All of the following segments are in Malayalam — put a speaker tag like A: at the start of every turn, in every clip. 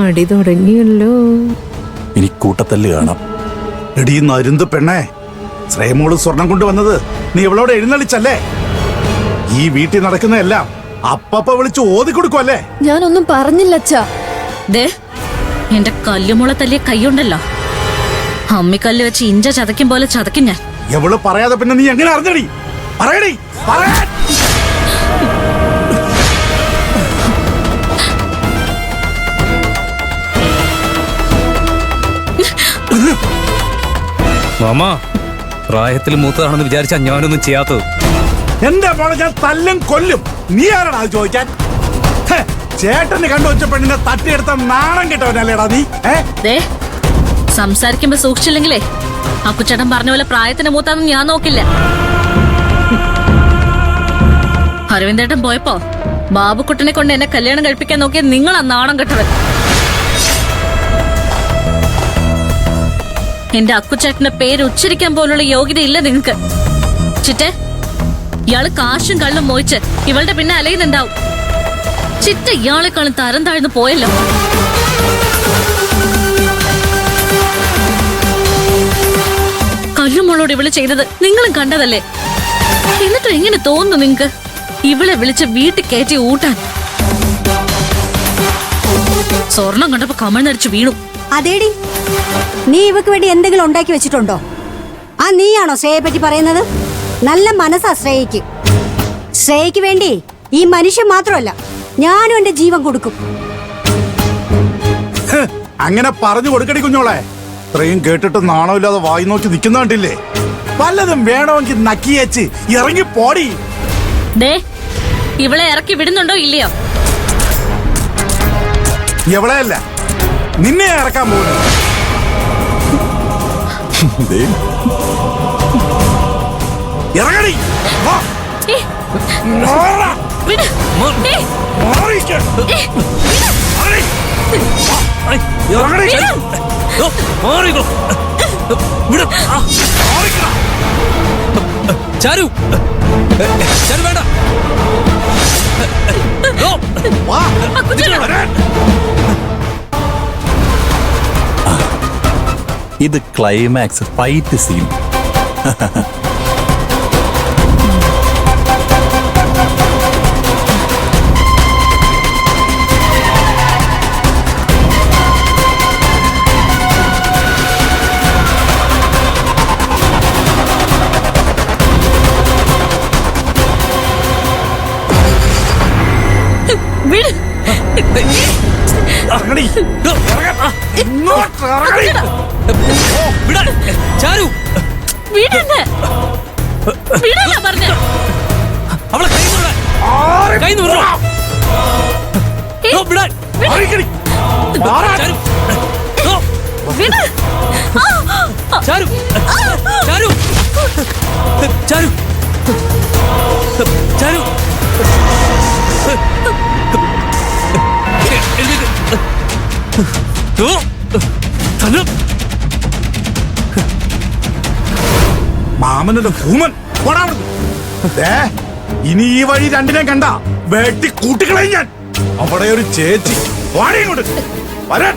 A: അടി തുടങ്ങിയല്ലോ.
B: ഇനി കൂട്ടത്തല്ല് കാണാം. എടീ നരുന്ത് പെണ്ണേ, ശ്രേയമോള് സ്വർണം കൊണ്ടുവന്നത് നീ ഇവളോട് എഴുന്നള്ളിച്ചല്ലേ? ഈ വീട്ടിൽ നടക്കുന്നതെല്ലാം അപ്പപ്പ വിളിച്ച് ഓതി കൊടുക്കുവല്ലേ?
C: ഞാനൊന്നും പറഞ്ഞില്ല അച്ഛാ.
D: എന്റെ കല്ലുമുള തല്ലിയ കൈയുണ്ടല്ലോ, അമ്മിക്കല്ല് വെച്ച് ഇഞ്ച ചതയ്ക്കും പോലെ ചതയ്ക്കും ഞാൻ.
B: എവള് പറയാതെ പിന്നെ നീ എങ്ങനെ അറിഞ്ഞടി? പറയടി, പറയാൻ.
E: മാമാ, പ്രായത്തിൽ മൂത്തതാണെന്ന് വിചാരിച്ചാ ഞാനൊന്നും ചെയ്യാത്തത്.
B: എന്റെ മോളെ ഞാൻ തല്ലും കൊല്ലും. നീ ആരാടാ അത് ചോദിക്കാൻ? ചേട്ടന് കണ്ടുവച്ച പെണ്ണിനെ തട്ടിയെടുത്ത നാണം കിട്ടവനല്ലേടാ നീ?
D: സംസാരിക്കുമ്പോ സൂക്ഷിച്ചില്ലെങ്കിലേ അക്കുച്ചേട്ടൻ പറഞ്ഞ പോലെ പ്രായത്തിന് മൂത്താന്ന് ഞാൻ നോക്കില്ല. അരവിന്ദേട്ടൻ പോയപ്പോ ബാബുക്കുട്ടനെ കൊണ്ട് എന്നെ കല്യാണം കഴിപ്പിക്കാൻ നോക്കിയ നിങ്ങളാ നാണം കെട്ടവൻ. എന്റെ അക്കുച്ചേട്ടന്റെ പേര് ഉച്ചരിക്കാൻ പോലുള്ള യോഗ്യത ഇല്ല നിങ്ങക്ക്. ചിറ്റേ, ഇയാള് കാശും കള്ളും മോയിച്ച് ഇവളുടെ പിന്നെ അലയുന്നുണ്ടാവും. ചിറ്റ ഇയാളെക്കാളും തരം താഴ്ന്നു പോയല്ലോ. കല്ലുമോളോട് ഇവള് ചെയ്തത് നിങ്ങളും കണ്ടതല്ലേ? എന്നിട്ടും എങ്ങനെ തോന്നുന്നു നിങ്ങക്ക് ഇവളെ വിളിച്ച് വീട്ടിൽ കയറ്റി ഊട്ടാൻ? സ്വർണം കണ്ടപ്പോ കമഴ്ന്നടിച്ചു വീണു.
F: അതേടി, നീ ഇവക്ക് വേണ്ടി എന്തെങ്കിലും ഉണ്ടാക്കി വെച്ചിട്ടുണ്ടോ? ആ നീയാണോ ശ്രേയെ പറ്റി പറയുന്നത്? നല്ല മനസ്സാ ശ്രേയക്ക്. ശ്രേയക്ക് വേണ്ടി ഈ മനുഷ്യൻ മാത്രമല്ല, ഞാനും എന്റെ ജീവൻ കൊടുക്കും.
B: അങ്ങനെ പറഞ്ഞു കൊടുക്കടി കുഞ്ഞോളെ. ഇത്രയും കേട്ടിട്ട് നാണമില്ലാതെ വായി നോക്കി നിൽക്കുന്ന കണ്ടില്ലേ? വല്ലതും വേണമെങ്കിൽ നക്കിയേച്ച് ഇറങ്ങി പോടി.
D: ഇവളെ ഇറക്കി വിടുന്നുണ്ടോ ഇല്ലയോ?
B: എവളെയല്ല, നിന്നെ ഇറക്കാൻ പോകുന്നു. ഇറങ്ങടി.
E: ചാരു, ചാരു വേണ്ട.
B: ഇത് ക്ലൈമാക്സ് ഫൈറ്റ് സീൻ.
E: ചാരു, അവളെ കൈ ചാരു, ചാരു, ചാരു, ചാരു,
B: മാമനല്ലേ ഭൂമൻ. ഇനി ഈ വഴി രണ്ടിനെ കണ്ട വെട്ടി കൂട്ടിക്കളയും ഞാൻ. അവിടെ ഒരു ചേച്ചി വാടിയും വരാൻ.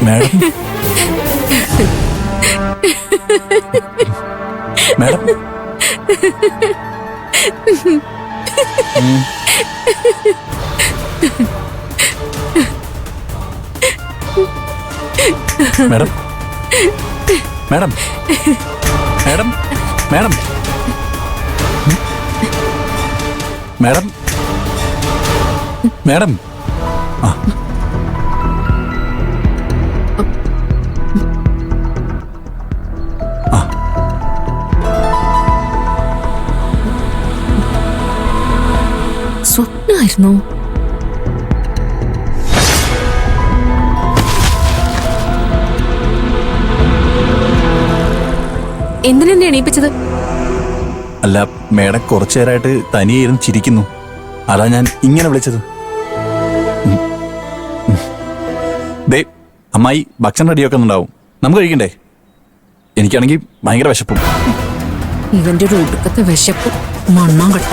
B: Madam, madam, madam, madam, madam, madam, madam, madam,
A: വിളിച്ചായിരുന്നോ? എന്തിനെന്നെ എണീപ്പിച്ചത്?
C: അല്ല മേഡം കുറച്ചു നേരമായിട്ട് തനിയെ ഇരുന്ന് ചിരിക്കുന്നു, അതാ ഞാൻ ഇങ്ങനെ വിളിച്ചത്. ദേ അമ്മായി ഭക്ഷണം റെഡിയാക്കുന്നുണ്ടാവും, നമുക്ക് കഴിക്കണ്ടേ? എനിക്കാണെങ്കിൽ ഭയങ്കര വിശപ്പും.
A: ഇവന്റെ ഒരു ഒടുക്കത്തെ വിശപ്പ് മണ്ണാൻ കട്ട.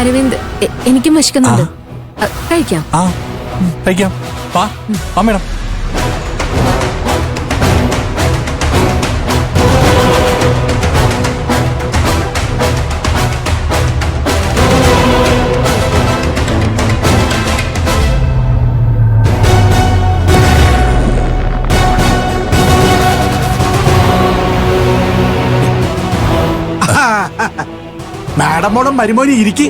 A: അരവിന്ദ്, എനിക്കും വിശക്കുന്നുണ്ട്. കഴിക്കാം.
C: ആ കഴിക്കാം, വാ വാ മേഡം.
B: മാഡം മോളും മരുമോനും ഇരിക്കി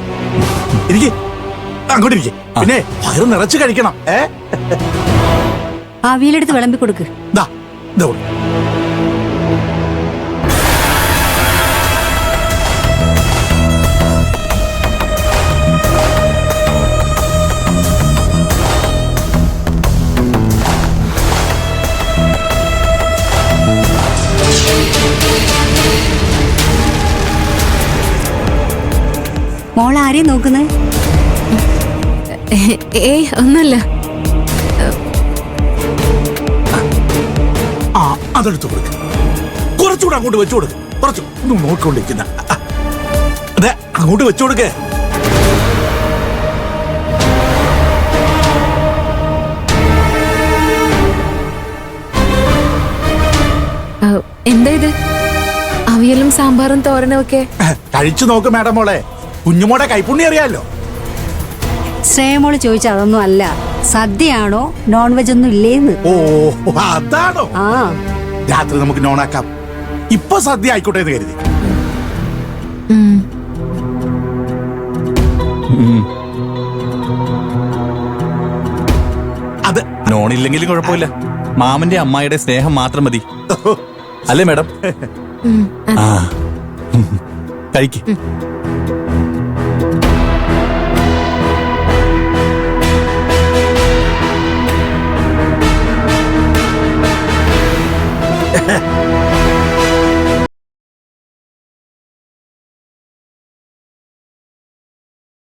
B: അങ്ങോട്ട് ഇരിക്കെ. പിന്നെ വയറ് നിറച്ച് കഴിക്കണം.
F: അവിയലെടുത്ത് വിളമ്പി കൊടുക്ക്.
B: ദാ, ദാ കൊടു.
F: മോൾ ആരെയും നോക്കുന്നത്?
A: ഏയ് ഒന്നല്ല.
B: ആ അതെടുത്ത് കൊടുക്ക്. കുറച്ചുകൂടെ അങ്ങോട്ട് വെച്ചു കൊടുക്ക്. കുറച്ചു നോക്കിക്കൊണ്ടിരിക്കുന്ന അതെ അങ്ങോട്ട് വെച്ചു കൊടുക്കേ.
A: എന്താ ഇത്? അവിയലും സാമ്പാറും തോരനും ഒക്കെ
B: കഴിച്ചു നോക്ക് മാഡം മോളെ. കുഞ്ഞുമോടെ കൈപ്പുണ്ണി അറിയാലോ.
F: ശ്രേയമോള് ചോദിച്ച അതൊന്നും അല്ല, സദ്യയാണോ നോൺ വെജ് ഒന്നും ഇല്ലേന്ന്.
B: ഓ അതാണോ?
F: ആ
B: രാത്രി നമുക്ക് നോണാക്കാം. ഇപ്പൊ സദ്യ ആയിക്കോട്ടെ എന്ന് കരുതി. അത്
C: നോണില്ലെങ്കിലും കുഴപ്പമില്ല, മാമന്റെ അമ്മായിയുടെ സ്നേഹം മാത്രം മതി, അല്ലേ മേഡം? ആ കഴിക്ക്.